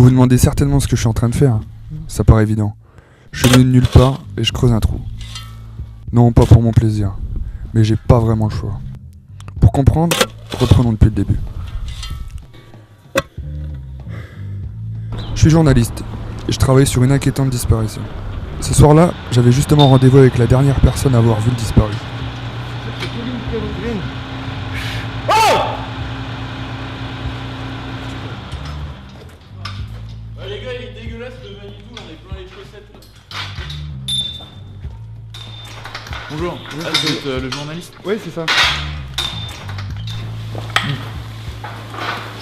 Vous vous demandez certainement ce que je suis en train de faire. Ça paraît évident. Je suis venu de nulle part et je creuse un trou. Non, pas pour mon plaisir, mais j'ai pas vraiment le choix. Pour comprendre, reprenons depuis le début. Je suis journaliste et je travaille sur une inquiétante disparition. Ce soir-là, j'avais justement rendez-vous avec la dernière personne à avoir vu le disparu. Les gars, il est dégueulasse le Manitou, on est plein les chaussettes là. Bonjour, vous êtes le journaliste? Oui, c'est ça.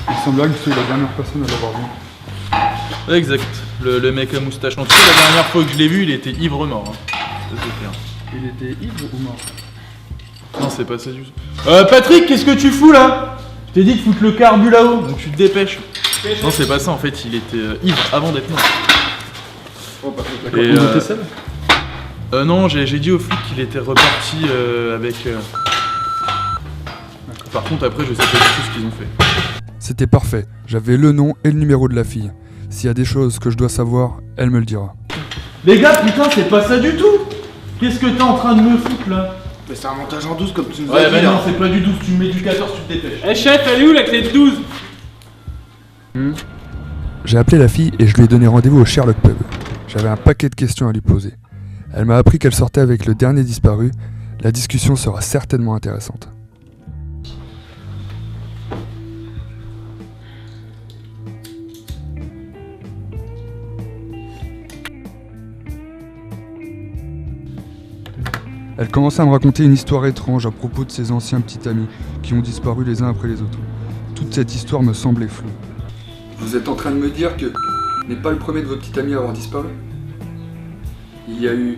Il semblerait que vous soyez la dernière personne à l'avoir vu. Exact, le mec à moustache. En tout cas, la dernière fois que je l'ai vu, il était ivre-mort. Hein. Ça, c'est clair. Il était ivre ou mort? Non, c'est pas ça du tout. Patrick, qu'est-ce que tu fous là? Je t'ai dit de foutre le carbu là-haut, donc tu te dépêches. Non, c'est pas ça, en fait, il était ivre avant d'être mort. Oh, bah, Et, d'accord, vous étiez seul? Non, j'ai dit aux flics qu'il était reparti avec... Par contre, après, je sais pas du tout ce qu'ils ont fait. C'était parfait. J'avais le nom et le numéro de la fille. S'il y a des choses que je dois savoir, elle me le dira. Les gars, putain, c'est pas ça du tout. Qu'est-ce que t'es en train de me foutre là? Mais c'est un montage en 12 comme tu nous as Ouais, dit. bah là. non, c'est pas du 12, tu me mets du 14, tu te dépêches. Eh chef, elle est où la clé de 12? J'ai appelé la fille et je lui ai donné rendez-vous au Sherlock Pub. J'avais un paquet de questions à lui poser. Elle m'a appris qu'elle sortait avec le dernier disparu. La discussion sera certainement intéressante. Elle commençait à me raconter une histoire étrange à propos de ses anciens petits amis qui ont disparu les uns après les autres. Toute cette histoire me semblait floue. Vous êtes en train de me dire que n'est pas le premier de vos petits amis à avoir disparu? Il y a eu...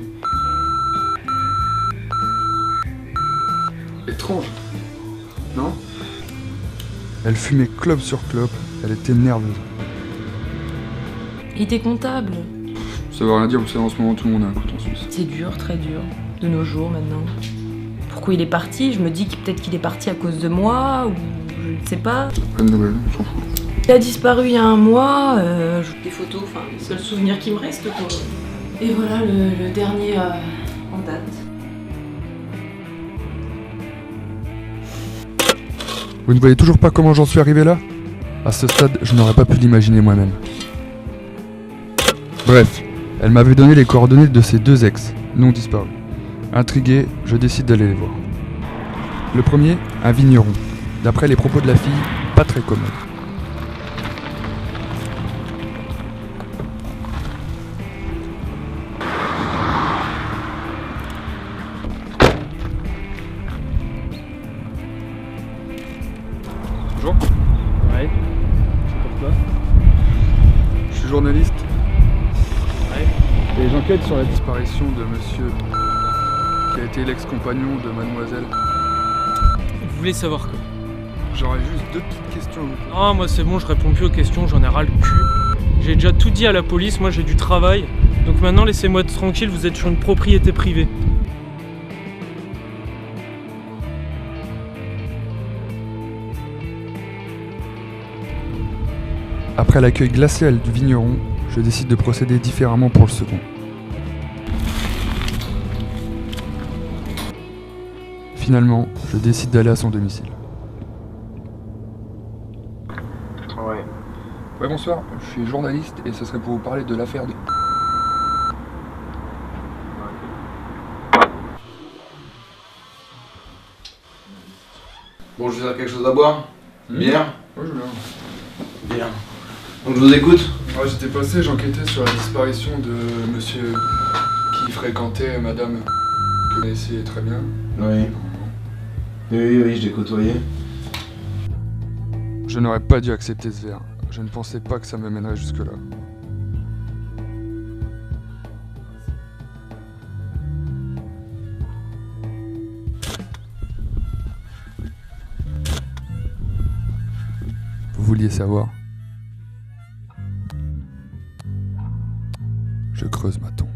Étrange, non? Elle fumait clope sur clope, elle était nerveuse. Il était comptable. Ça veut rien dire, vous savez, en ce moment tout le monde a un couteau en Suisse. C'est dur, très dur, de nos jours maintenant. Pourquoi il est parti? Je me dis que peut-être qu'il est parti à cause de moi, ou je ne sais pas. Pas de nouvelles, on s'en fout. Il a disparu il y a un mois, des photos, enfin, le seul souvenir qui me reste, quoi. Et voilà le dernier en date. Vous ne voyez toujours pas comment j'en suis arrivé là? À ce stade, je n'aurais pas pu l'imaginer moi-même. Bref, elle m'avait donné les coordonnées de ses deux ex, non disparus. Intrigué, je décide d'aller les voir. Le premier, un vigneron. D'après les propos de la fille, pas très commode. Bonjour, Ouais. C'est pour toi? je suis journaliste Ouais. et j'enquête sur la disparition de monsieur qui a été l'ex-compagnon de mademoiselle. Vous voulez savoir quoi? J'aurais juste deux petites questions à vous poser. Non, moi c'est bon, je réponds plus aux questions, j'en ai ras le cul. J'ai déjà tout dit à la police, moi j'ai du travail. Donc maintenant laissez-moi tranquille, vous êtes sur une propriété privée. Après l'accueil glacial du vigneron, je décide de procéder différemment pour le second. Finalement, je décide d'aller à son domicile. Ouais. Ouais, bonsoir, je suis journaliste et ce serait pour vous parler de l'affaire de... Bon, je vais faire quelque chose à boire. Bière. Ouais, je viens. Bien. Donc je vous écoute. Ouais, j'étais passé, j'enquêtais sur la disparition de monsieur qui fréquentait madame que vous connaissez très bien. Oui. Oui, je l'ai côtoyé. Je n'aurais pas dû accepter ce verre. Je ne pensais pas que ça me mènerait jusque-là. Vous vouliez savoir? Je creuse ma tombe.